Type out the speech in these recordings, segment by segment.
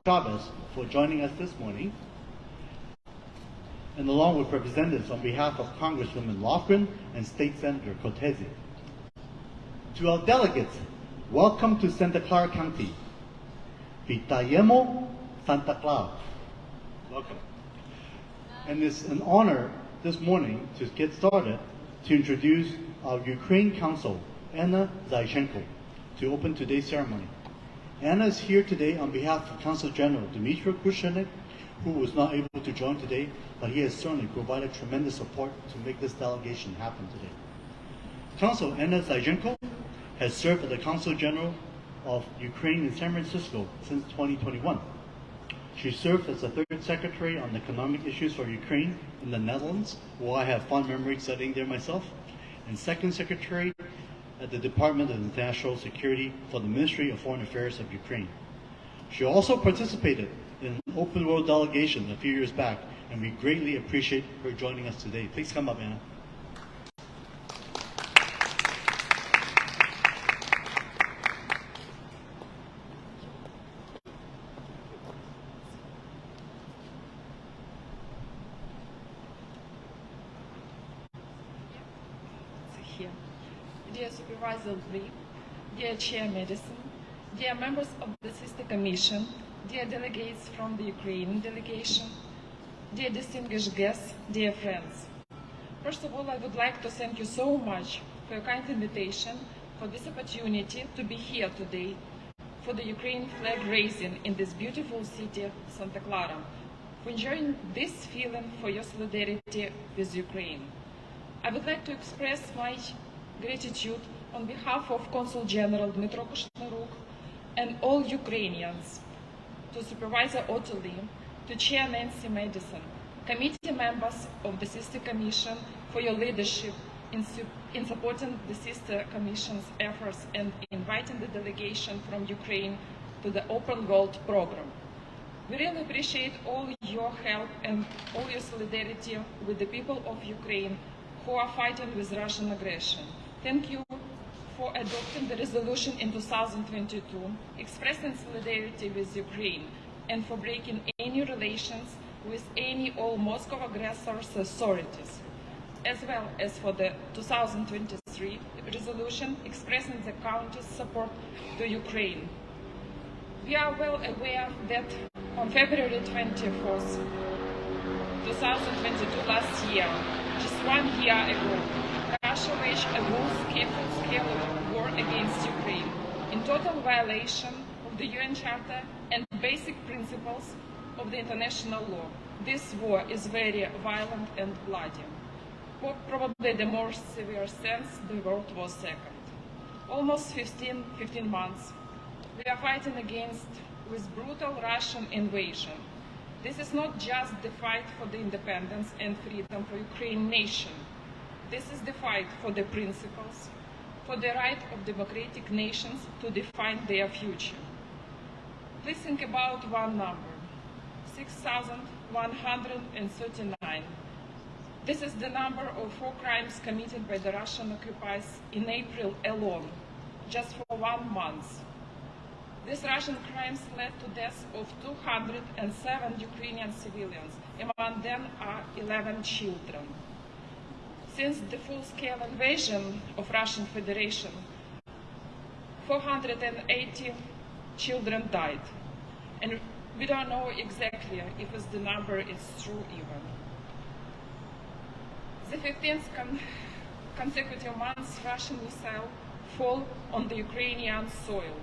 Chavez for joining us this morning, and along with representatives on behalf of Congresswoman Lofgren and State Senator Cortese. To our delegates, welcome to Santa Clara County. Vitajemo Santa Clara. Welcome. And it's an honor this morning to get started to introduce our Ukraine Consul, Anna Zaichenko, to open today's ceremony. Anna is here today on behalf of Consul General Dmitry Kushenik, who was not able to join today, but he has certainly provided tremendous support to make this delegation happen today. Consul Anna Zaichenko has served as the Consul General of Ukraine in San Francisco since 2021. She served as the third secretary on economic issues for Ukraine in the Netherlands, where I have fond memories studying there myself, and second secretary at the Department of International Security for the Ministry of Foreign Affairs of Ukraine. She also participated in an Open World Delegation a few years back, and we greatly appreciate her joining us today. Please come up, Anna. Dear Supervisor, dear Chair Medicine, dear members of the Sister Commission, dear delegates from the Ukrainian delegation, dear distinguished guests, dear friends. First of all, I would like to thank you so much for your kind invitation, for this opportunity to be here today, for the Ukraine flag raising in this beautiful city, Santa Clara, for enjoying this feeling for your solidarity with Ukraine. I would like to express my gratitude on behalf of Consul General Dmytro Kushnaruk and all Ukrainians, to Supervisor Otto Lee, to Chair Nancy Madison, committee members of the Sister Commission for your leadership in supporting the Sister Commission's efforts and inviting the delegation from Ukraine to the Open World program. We really appreciate all your help and all your solidarity with the people of Ukraine who are fighting with Russian aggression. Thank you for adopting the resolution in 2022, expressing solidarity with Ukraine, and for breaking any relations with any or Moscow aggressors' authorities, as well as for the 2023 resolution expressing the County's support to Ukraine. We are well aware that on February 24th, 2022, last year, just 1 year ago, Russia waged a full-scale war against Ukraine, in total violation of the UN Charter and basic principles of the international law. This war is very violent and bloody. Probably the more severe sense, the World War II. Almost 15 months, we are fighting against with brutal Russian invasion. This is not just the fight for the independence and freedom for Ukrainian nation. This is the fight for the principles, for the right of democratic nations to define their future. Please think about one number, 6,139. This is the number of war crimes committed by the Russian occupiers in April alone, just for 1 month. These Russian crimes led to deaths of 207 Ukrainian civilians, among them are 11 children. Since the full-scale invasion of Russian Federation, 480 children died, and we don't know exactly if the number is true even. The 15th consecutive month, Russian missiles fall on the Ukrainian soil.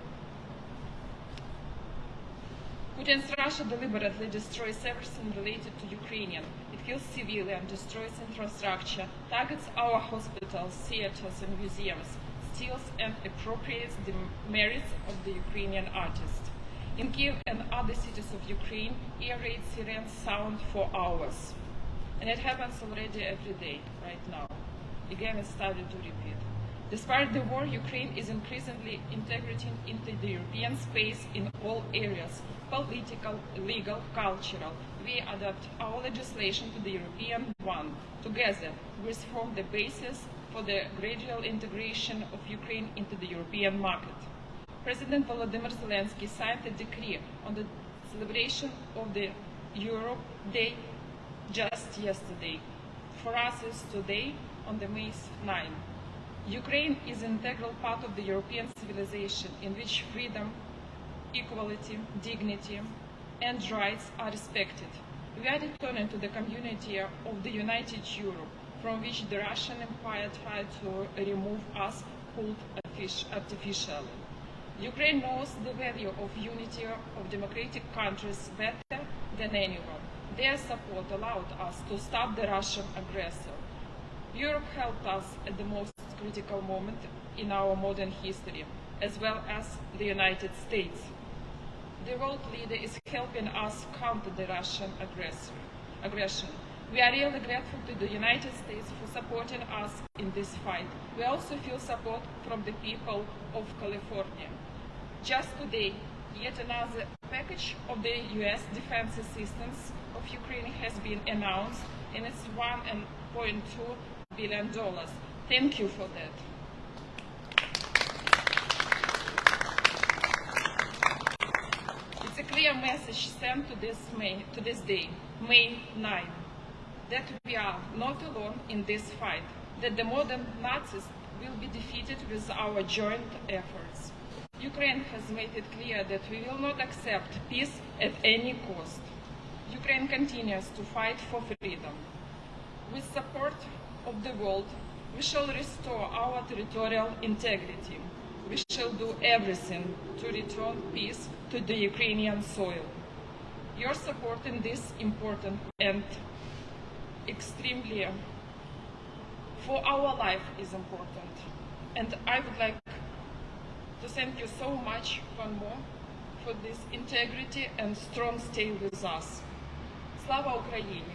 Putin's Russia deliberately destroys everything related to Ukrainian. It kills civilians, destroys infrastructure, targets our hospitals, theaters and museums, steals and appropriates the merits of the Ukrainian artists. In Kiev and other cities of Ukraine, air raid sirens sound for hours. And it happens already every day, right now. Again, it started to repeat. Despite the war, Ukraine is increasingly integrating into the European space in all areas, political, legal, cultural. We adapt our legislation to the European one. Together, we form the basis for the gradual integration of Ukraine into the European market. President Volodymyr Zelensky signed a decree on the celebration of the Europe Day just yesterday. For us, it's today on the May 9. Ukraine is an integral part of the European civilization in which freedom, equality, dignity, and rights are respected. We are returning to the community of the United Europe, from which the Russian Empire tried to remove us pulled artificially. Ukraine knows the value of unity of democratic countries better than anyone. Their support allowed us to stop the Russian aggressor. Europe helped us at the most critical moment in our modern history, as well as the United States. The world leader is helping us counter the Russian aggression. We are really grateful to the United States for supporting us in this fight. We also feel support from the people of California. Just today, yet another package of the U.S. defense assistance of Ukraine has been announced, and it's $1.2 billion. Thank you for that. It's a clear message sent to this day, May 9, that we are not alone in this fight, that the modern Nazis will be defeated with our joint efforts. Ukraine has made it clear that we will not accept peace at any cost. Ukraine continues to fight for freedom. With support of the world, we shall restore our territorial integrity. We shall do everything to return peace to the Ukrainian soil. Your support in this important and extremely for our life is important. And I would like to thank you so much one more for this integrity and strong stay with us. Слава Україні!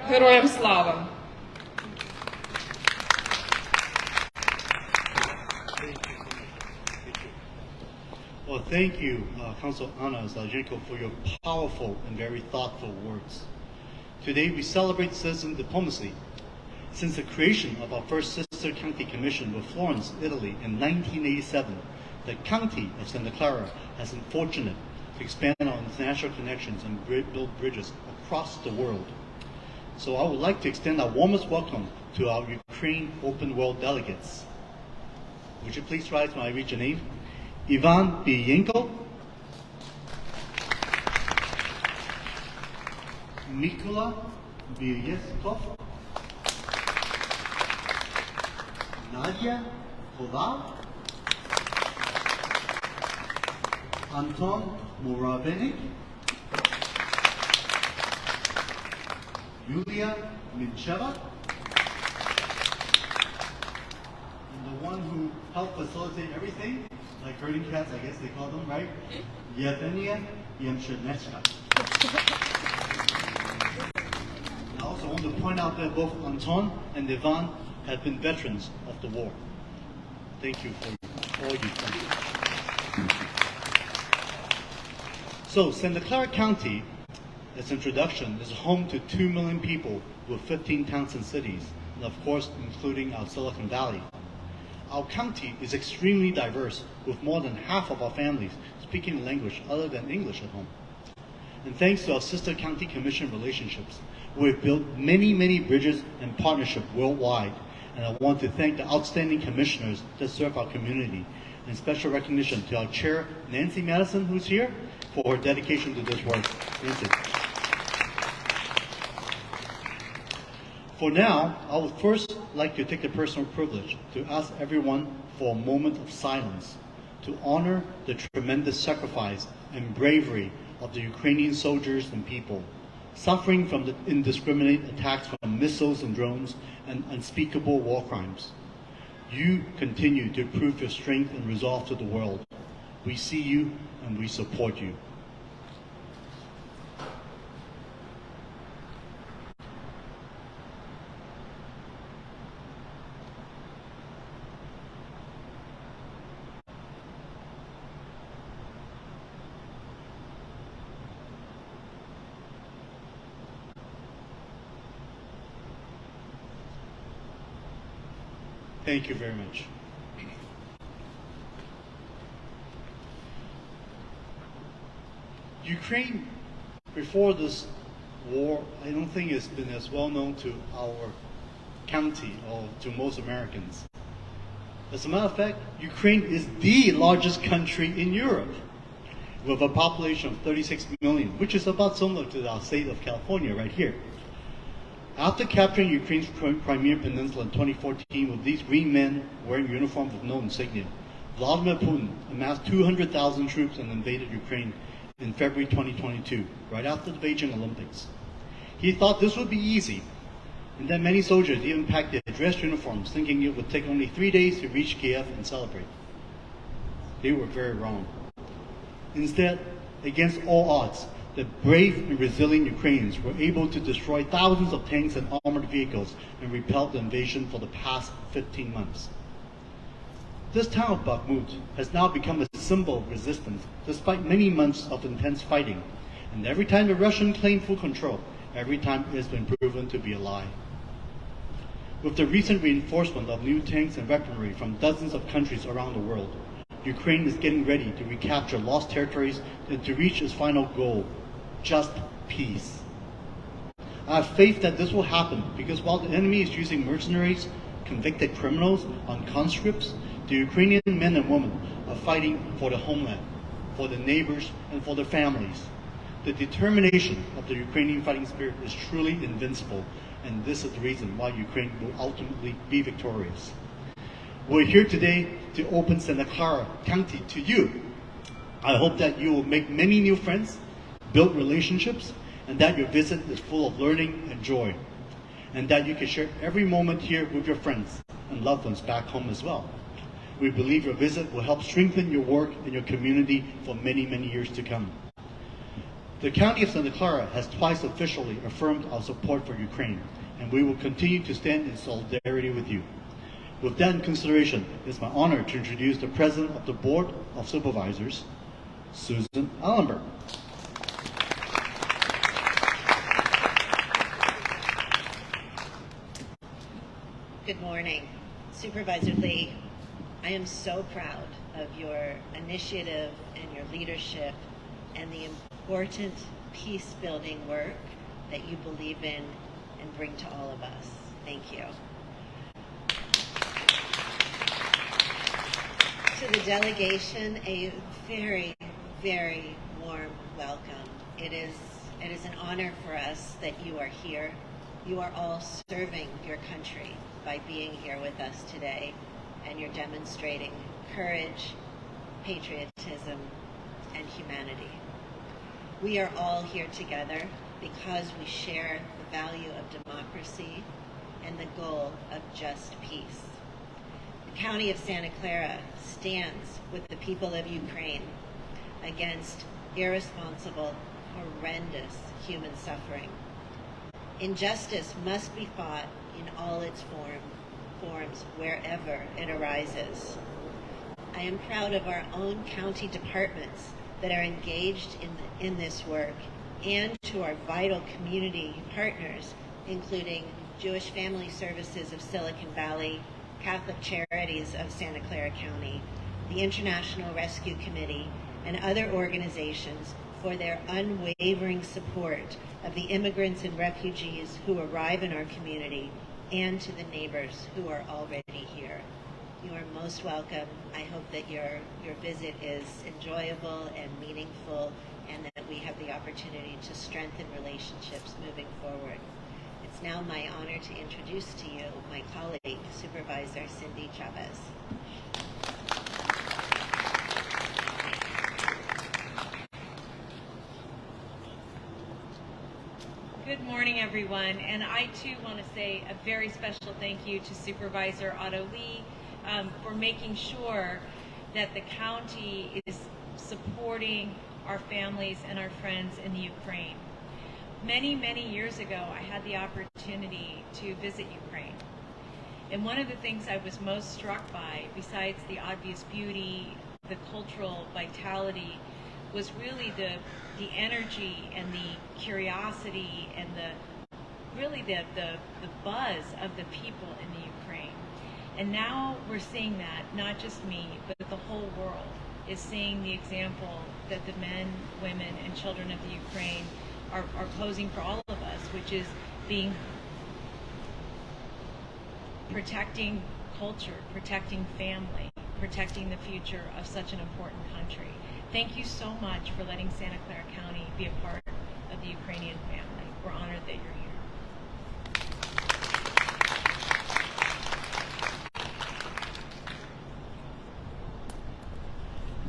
Героям слава! Well, thank you, Consul Anna Zaichenko, for your powerful and very thoughtful words. Today we celebrate citizen diplomacy. Since the creation of our first sister county commission with Florence, Italy in 1987, the County of Santa Clara has been fortunate to expand our international connections and build bridges across the world. So I would like to extend our warmest welcome to our Ukrainian Open World delegates. Would you please rise when I read your name? Ivan Biyenko, Mikola Bielyeskov, Nadia Koval, Anton Murabenik, Yulia Mincheva, and the one who helped facilitate everything, like herding cats, I guess they call them, right? Yevgenia Yemchenevska. I also want to point out that both Anton and Ivan have been veterans of the war. Thank you for all you've done. So, Santa Clara County, its introduction, is home to 2 million people with 15 towns and cities, and of course, including our Silicon Valley. Our county is extremely diverse, with more than half of our families speaking a language other than English at home. And thanks to our sister county commission relationships, we've built many, many bridges and partnerships worldwide. And I want to thank the outstanding commissioners that serve our community. And special recognition to our chair, Nancy Madison, who's here, for her dedication to this work. Nancy. For now, I would first like to take the personal privilege to ask everyone for a moment of silence to honor the tremendous sacrifice and bravery of the Ukrainian soldiers and people, suffering from the indiscriminate attacks from missiles and drones and unspeakable war crimes. You continue to prove your strength and resolve to the world. We see you and we support you. Thank you very much. Ukraine before this war, I don't think it's been as well known to our county or to most Americans. As a matter of fact, Ukraine is the largest country in Europe, with a population of 36 million, which is about similar to our state of California right here. After capturing Ukraine's Crimea Peninsula in 2014 with these green men wearing uniforms with no insignia, Vladimir Putin amassed 200,000 troops and invaded Ukraine in February 2022, right after the Beijing Olympics. He thought this would be easy, and that many soldiers even packed their dress uniforms, thinking it would take only 3 days to reach Kiev and celebrate. They were very wrong. Instead, against all odds, the brave and resilient Ukrainians were able to destroy thousands of tanks and armored vehicles and repel the invasion for the past 15 months. This town of Bakhmut has now become a symbol of resistance despite many months of intense fighting. And every time the Russians claim full control, every time it has been proven to be a lie. With the recent reinforcement of new tanks and weaponry from dozens of countries around the world, Ukraine is getting ready to recapture lost territories and to reach its final goal, just peace. I have faith that this will happen because while the enemy is using mercenaries, convicted criminals, and conscripts, the Ukrainian men and women are fighting for the homeland, for the neighbors, and for their families. The determination of the Ukrainian fighting spirit is truly invincible, and this is the reason why Ukraine will ultimately be victorious. We're here today to open Santa Clara County to you. I hope that you will make many new friends, build relationships, and that your visit is full of learning and joy, and that you can share every moment here with your friends and loved ones back home as well. We believe your visit will help strengthen your work and your community for many, many years to come. The County of Santa Clara has twice officially affirmed our support for Ukraine, and we will continue to stand in solidarity with you. With that in consideration, it's my honor to introduce the President of the Board of Supervisors, Susan Ellenberg. Good morning. Supervisor Lee, I am so proud of your initiative and your leadership and the important peace-building work that you believe in and bring to all of us. Thank you. To the delegation, a very, very warm welcome. It is an honor for us that you are here. You are all serving your country by being here with us today, and you're demonstrating courage, patriotism, and humanity. We are all here together because we share the value of democracy and the goal of just peace. The County of Santa Clara stands with the people of Ukraine against irresponsible, horrendous human suffering. Injustice must be fought in all its forms wherever it arises. I am proud of our own county departments that are engaged in this work, and to our vital community partners, including Jewish Family Services of Silicon Valley, Catholic Charities of Santa Clara County, the International Rescue Committee, and other organizations for their unwavering support of the immigrants and refugees who arrive in our community, and to the neighbors who are already here. You are most welcome. I hope that your visit is enjoyable and meaningful, and that we have the opportunity to strengthen relationships moving forward. It's now my honor to introduce to you my colleague, Supervisor Cindy Chavez. Good morning, everyone, and I too want to say a very special thank you to Supervisor Otto Lee for making sure that the county is supporting our families and our friends in the Ukraine. Many, many years ago, I had the opportunity to visit Ukraine, and one of the things I was most struck by, besides the obvious beauty, the cultural vitality, was really the energy and the curiosity and the buzz of the people in the Ukraine. And now we're seeing that, not just me, but the whole world is seeing the example that the men, women, and children of the Ukraine are posing for all of us, which is protecting culture, protecting family, protecting the future of such an important country. Thank you so much for letting Santa Clara County be a part of the Ukrainian family. We're honored that you're here.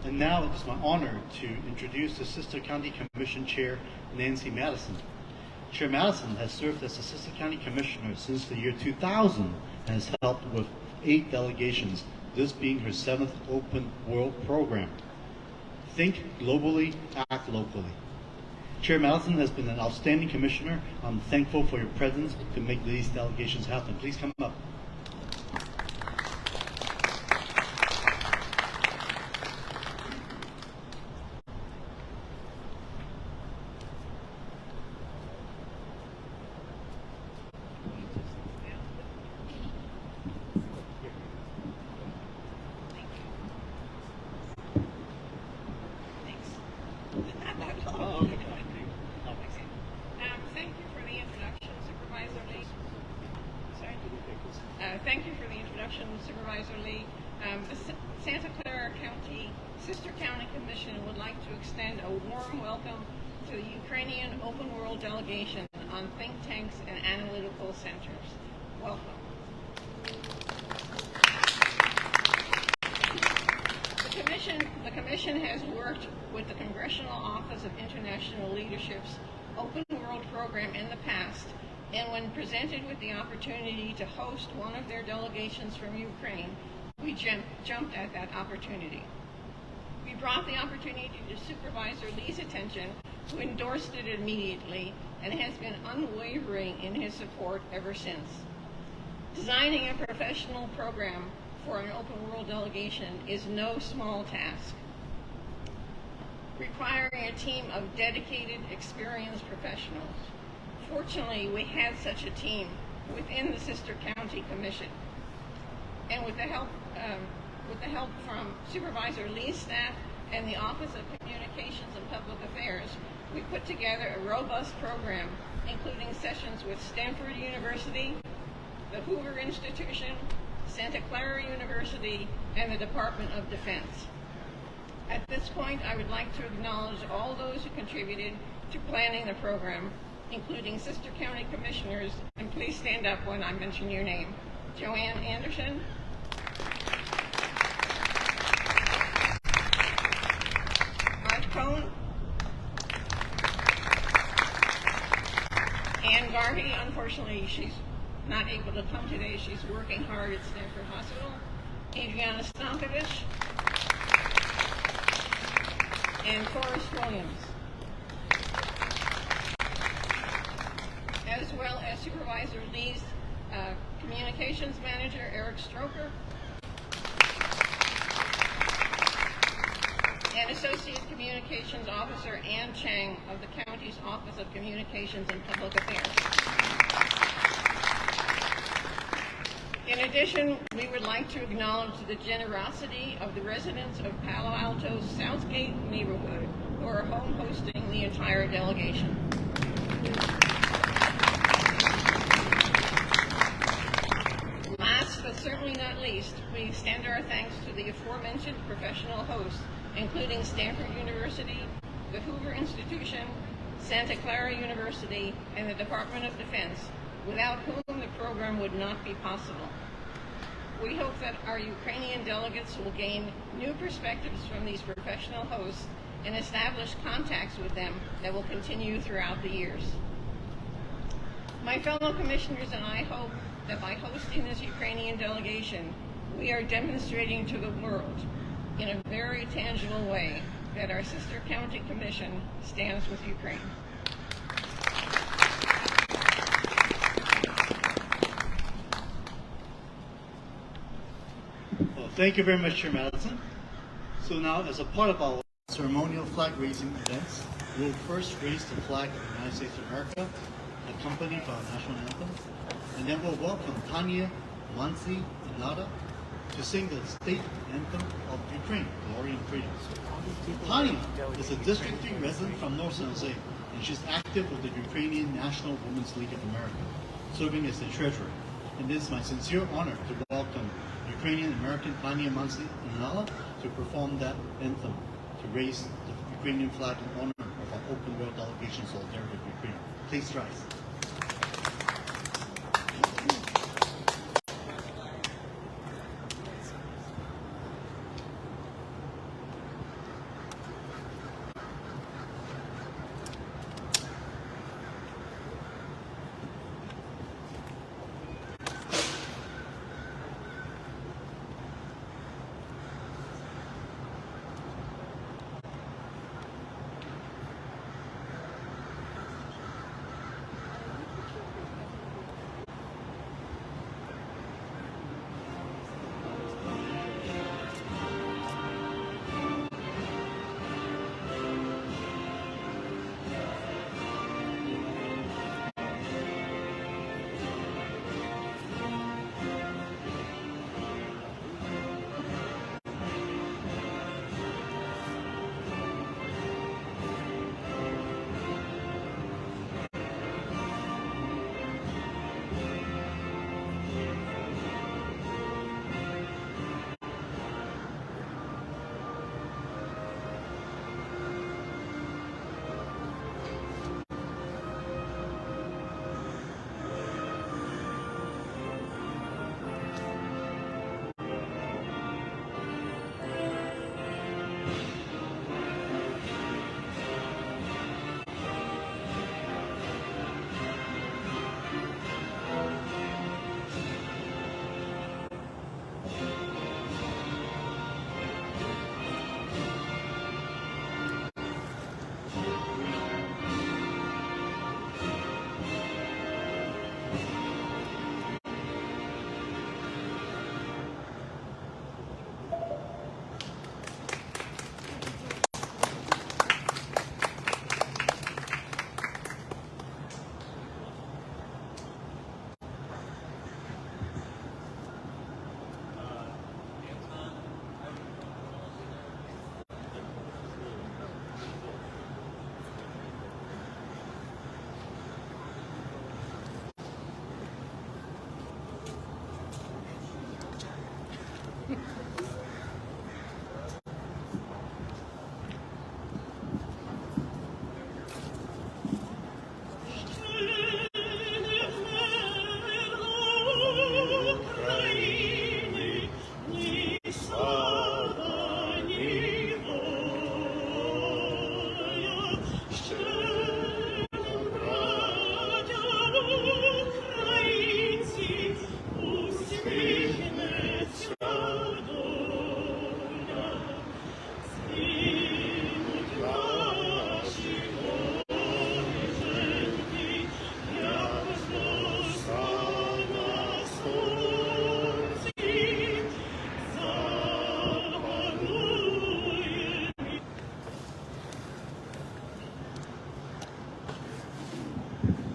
And now it is my honor to introduce the Sister County Commission Chair, Nancy Madison. Chair Madison has served as Assistant County Commissioner since the year 2000 and has helped with 8 delegations, this being her 7th Open World Program. Think globally, act locally. Chair Madison has been an outstanding commissioner. I'm thankful for your presence to make these delegations happen. Please come up. Thank you for the introduction, Supervisor Lee. Thank you for the introduction, Supervisor Lee. The Santa Clara County Sister County Commission would like to extend a warm welcome to the Ukrainian Open World Delegation on think tanks and analytical centers. Welcome. The Commission has worked with the Congressional Office of International Leadership's Open World Program in the past, and when presented with the opportunity to host one of their delegations from Ukraine, we jumped at that opportunity. We brought the opportunity to Supervisor Lee's attention, who endorsed it immediately and has been unwavering in his support ever since. Designing a professional program for an open world delegation is no small task, requiring a team of dedicated, experienced professionals. Fortunately, we had such a team within the Sister County Commission, and with the help from Supervisor Lee's staff and the Office of Communications and Public Affairs, we put together a robust program, including sessions with Stanford University, the Hoover Institution, Santa Clara University, and the Department of Defense. At this point, I would like to acknowledge all those who contributed to planning the program, including Sister County Commissioners, and please stand up when I mention your name. Joanne Anderson, Art Cohn, Ann Garvey. Unfortunately, she's not able to come today. She's working hard at Stanford Hospital. Adriana Stankovic and Forrest Williams, as well as Supervisor Lee's Communications Manager, Eric Stroker, and Associate Communications Officer, Ann Chang, of the county's Office of Communications and Public Affairs. In addition, we would like to acknowledge the generosity of the residents of Palo Alto's Southgate neighborhood, who are home hosting the entire delegation. Last but certainly not least, we extend our thanks to the aforementioned professional hosts, including Stanford University, the Hoover Institution, Santa Clara University, and the Department of Defense, without whom the program would not be possible. We hope that our Ukrainian delegates will gain new perspectives from these professional hosts and establish contacts with them that will continue throughout the years. My fellow commissioners and I hope that by hosting this Ukrainian delegation, we are demonstrating to the world in a very tangible way that our Sister County Commission stands with Ukraine. Well, thank you very much, Chair Madison. So now, as a part of our ceremonial flag raising events, we'll first raise the flag of the United States of America, accompanied by our national anthem, and then we'll welcome Tanya Mansi Inada to sing the state anthem of Ukraine, Glory and Freedom. Tanya is a District 3 resident from North San Jose, and she's active with the Ukrainian National Women's League of America, serving as the treasurer. And it is my sincere honor to welcome Ukrainian American Pania Manzanala to perform that anthem to raise the Ukrainian flag in honor of our Open World Delegation Solidarity with Ukraine. Please rise.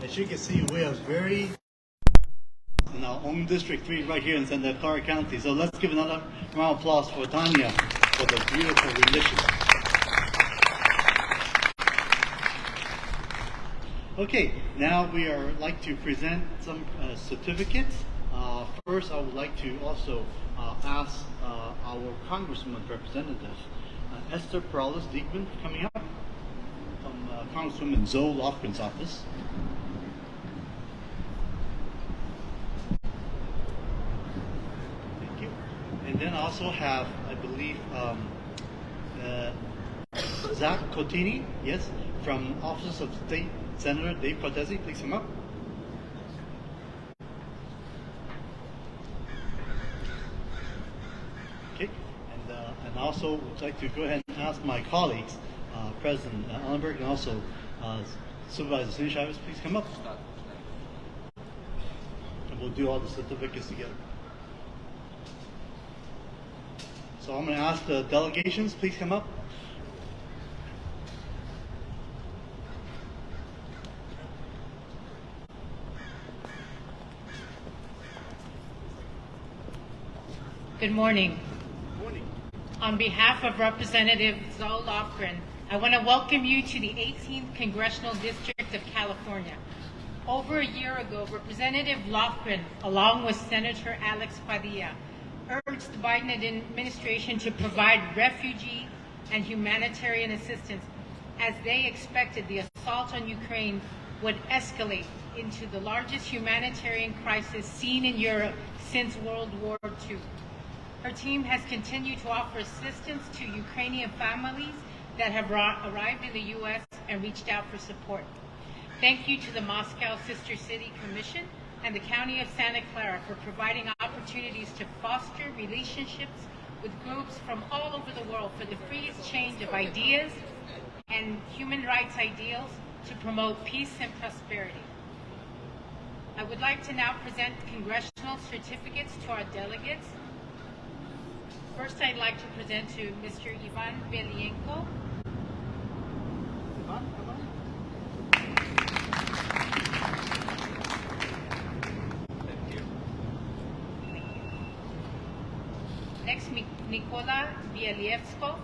As you can see, we are very in our own District 3 right here in Santa Clara County. So let's give another round of applause for Tanya for the beautiful rendition. Okay, now we are like to present some certificates. First, I would like to also ask our Congresswoman representative, Esther Perales-Diekman, coming up from Congresswoman Zoe Lofgren's office. Thank you. And then I also have, I believe, Zach Cotini, yes, from Office of State Senator Dave Cortese, please come up. Okay, and also would like to go ahead and ask my colleagues, President Ellenberg and also Supervisor Chavez, please come up. And we'll do all the certificates together. So I'm going to ask the delegations, please come up. Good morning. Good morning. On behalf of Representative Zoe Lofgren I want to welcome you to the 18th Congressional District of California. Over a year ago, Representative Lofgren, along with Senator Alex Padilla, urged the Biden administration to provide refugee and humanitarian assistance as they expected the assault on Ukraine would escalate into the largest humanitarian crisis seen in Europe since World War II. Her team has continued to offer assistance to Ukrainian families that have arrived in the U.S. and reached out for support. Thank you to the Moscow Sister City Commission and the County of Santa Clara for providing opportunities to foster relationships with groups from all over the world for the free exchange of ideas and human rights ideals to promote peace and prosperity. I would like to now present congressional certificates to our delegates. First, I'd like to present to Mr. Ivan Belienko. Next, Nikola Bielievsko.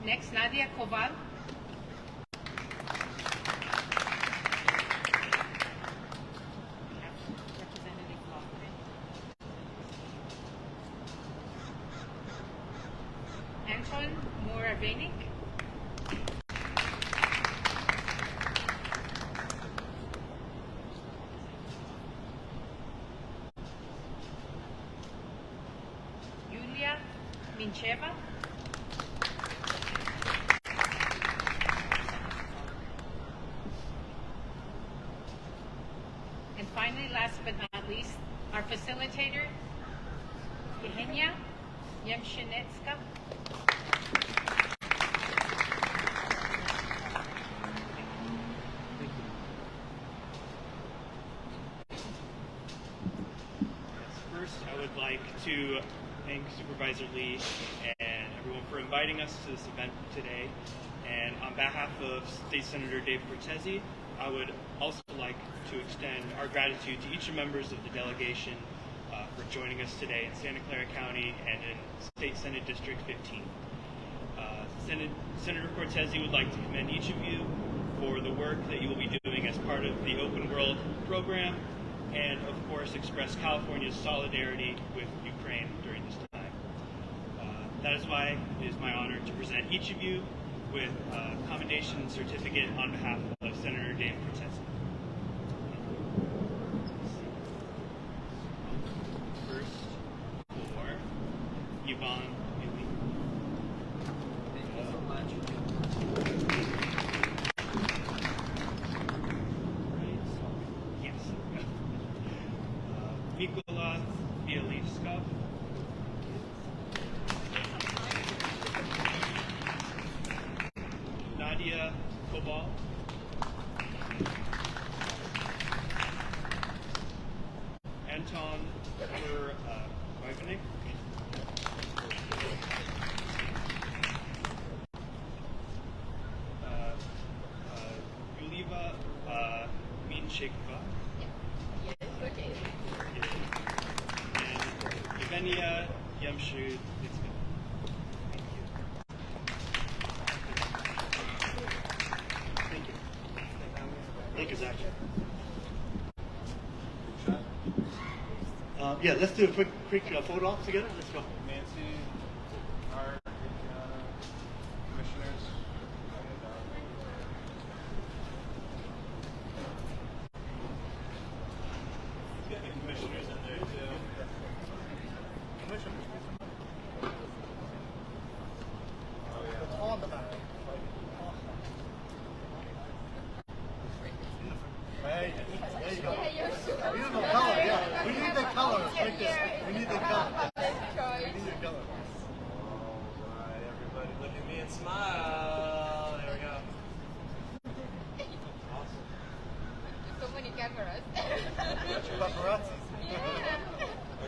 Next, Nadia Koval. Representative Lofgren. Anton Muravenik. Yulia Mincheva. And finally, last but not least, our facilitator, Yehenia Yemshinetska. First, I would like to thank Supervisor Lee and everyone for inviting us to this event today. And on behalf of State Senator Dave Cortese, I would also like to extend our gratitude to each of the members of the delegation for joining us today in Santa Clara County and in State Senate District 15. Senator Cortese would like to commend each of you for the work that you will be doing as part of the Open World program, and of course express California's solidarity with Ukraine during this time. That is why it is my honor to present each of you with a commendation certificate on behalf of Senator Dave Cortese. First, for Yvonne Ely. Thank you so much. Right. Yes. Mikola Bielievska. Nadia Koval. Anton Muravenik. Yuliva Mincheva. Yes, okay. And Evgenia Yemshinetska. Thank you. Thank you, Zach. Yeah, let's do a quick photo op together. Let's go. Nancy, our commissioners. Get the commissioners in there too. Commissioners. Oh yeah. It's on the back. Hey, there you go. Beautiful color, yeah. We need the color like this. We need the color. We need the color. Alright, everybody look at me and smile. There we go. Awesome. So many cameras. Paparazzi.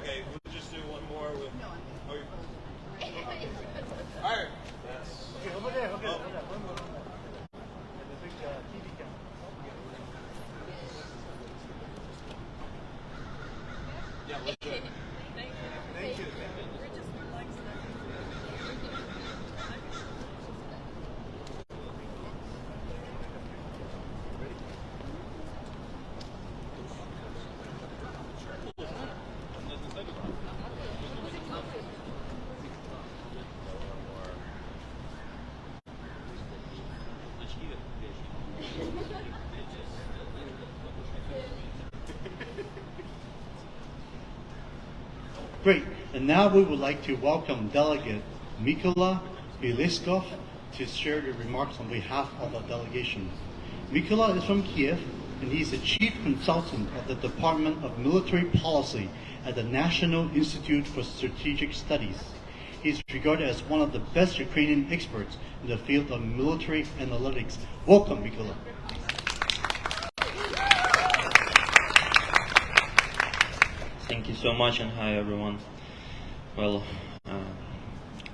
Okay, we'll just do one more with. Oh, you're Alright. Yes. Okay, over there, okay. Oh. One more. And the big TV camera. Thank you. Great. And now we would like to welcome Delegate Mykola Biliskov to share the remarks on behalf of the delegation. Mykola is from Kiev, and he is the Chief Consultant of the Department of Military Policy at the National Institute for Strategic Studies. He is regarded as one of the best Ukrainian experts in the field of military analytics. Welcome, Mykola. Thank you so much, and hi everyone. Well,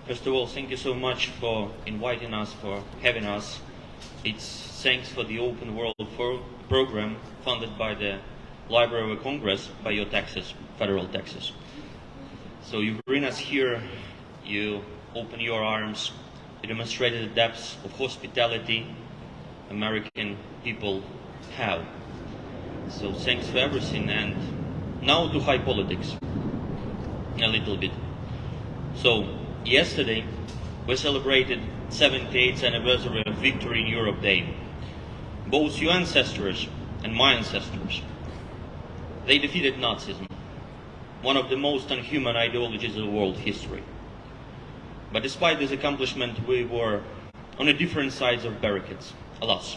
first of all, thank you so much for inviting us, for having us. It's thanks for the Open World program funded by the Library of Congress by your taxes, federal taxes. So you bring us here, you open your arms, you demonstrated the depths of hospitality American people have. So thanks for everything, and now to high politics, a little bit. So, yesterday we celebrated 78th anniversary of Victory in Europe Day. Both your ancestors and my ancestors, they defeated Nazism, one of the most unhuman ideologies of world history. But despite this accomplishment, we were on a different sides of barricades, alas.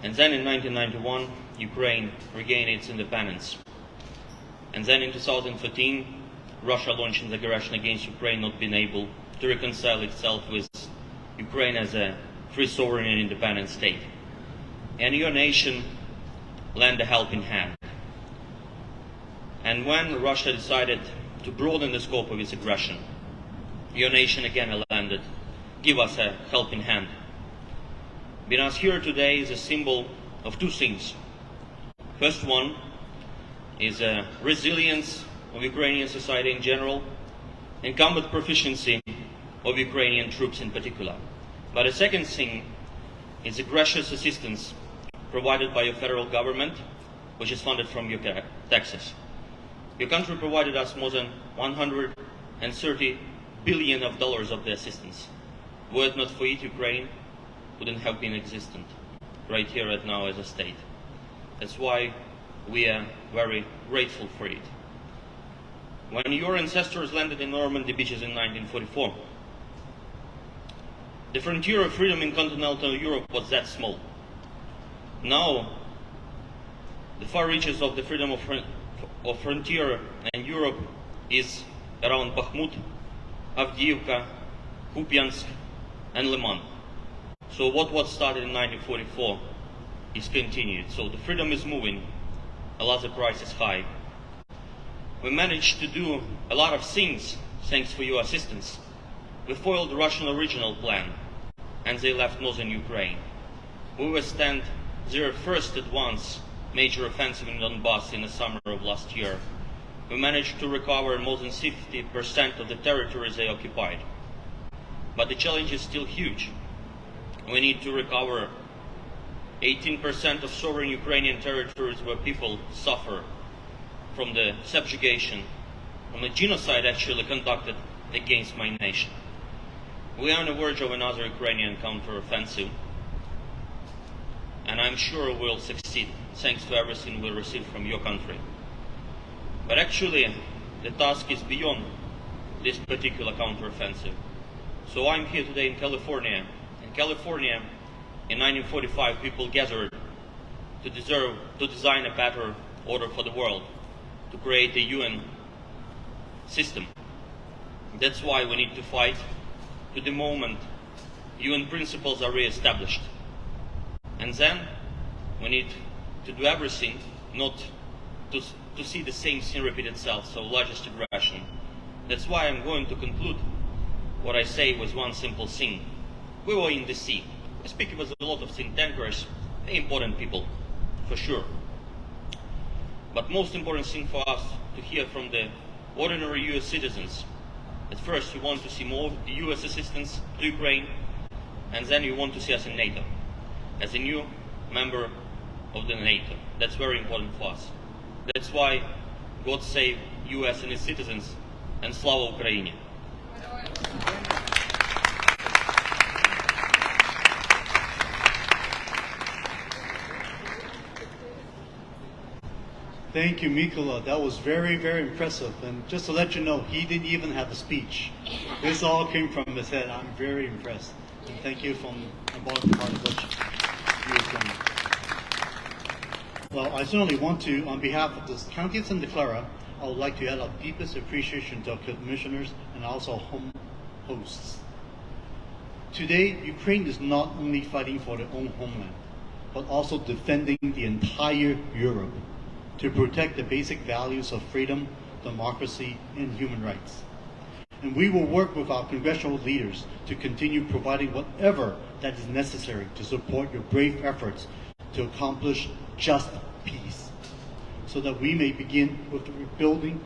And then in 1991, Ukraine regained its independence. And then in 2014, Russia launched the aggression against Ukraine, not being able to reconcile itself with Ukraine as a free, sovereign and independent state. And your nation lent a helping hand. And when Russia decided to broaden the scope of its aggression, your nation again lended, give us a helping hand. Being us here today is a symbol of two things. First one is a resilience of Ukrainian society in general, and combat proficiency of Ukrainian troops in particular. But the second thing is the gracious assistance provided by your federal government, which is funded from your taxes. Your country provided us more than $130 billion of the assistance. Were it not for it, Ukraine wouldn't have been existent right here, right now, as a state. That's why we are very grateful for it. When your ancestors landed in Normandy beaches in 1944, the frontier of freedom in continental Europe was that small. Now, the far reaches of the freedom of frontier in Europe is around Bakhmut, Avdiivka, Kupiansk, and Liman. So what was started in 1944 is continued. So the freedom is moving, alas, the price is high. We managed to do a lot of things thanks for your assistance. We foiled the Russian original plan, and they left northern Ukraine. We withstand their first advance major offensive in Donbass in the summer of last year. We managed to recover more than 50% of the territories they occupied. But the challenge is still huge. We need to recover 18% of sovereign Ukrainian territories where people suffer from the subjugation, from the genocide actually conducted against my nation. We are on the verge of another Ukrainian counteroffensive, and I'm sure we'll succeed thanks to everything we receive from your country. But actually, the task is beyond this particular counteroffensive. So I'm here today in California. In California, in 1945, people gathered to design a better order for the world, to create a UN system. That's why we need to fight to the moment UN principles are re-established. And then we need to do everything not to see the same thing repeat itself, so largest aggression. That's why I'm going to conclude what I say with one simple thing. We were in the sea. I speak with a lot of think tankers, very important people, for sure. But most important thing for us to hear from the ordinary US citizens. At first, you want to see more US assistance to Ukraine, and then you want to see us in NATO as a new member of the NATO. That's very important for us. That's why God save US and its citizens, and Slava Ukraini. Thank you, Mikola. That was very, very impressive. And just to let you know, he didn't even have a speech. This all came from his head. I'm very impressed. And thank you from part of what you have done. Well, I certainly want to, on behalf of the County of Santa Clara, I would like to add our deepest appreciation to our commissioners and also our home hosts. Today, Ukraine is not only fighting for their own homeland, but also defending the entire Europe to protect the basic values of freedom, democracy, and human rights. And we will work with our congressional leaders to continue providing whatever that is necessary to support your brave efforts to accomplish just peace, so that we may begin with the rebuilding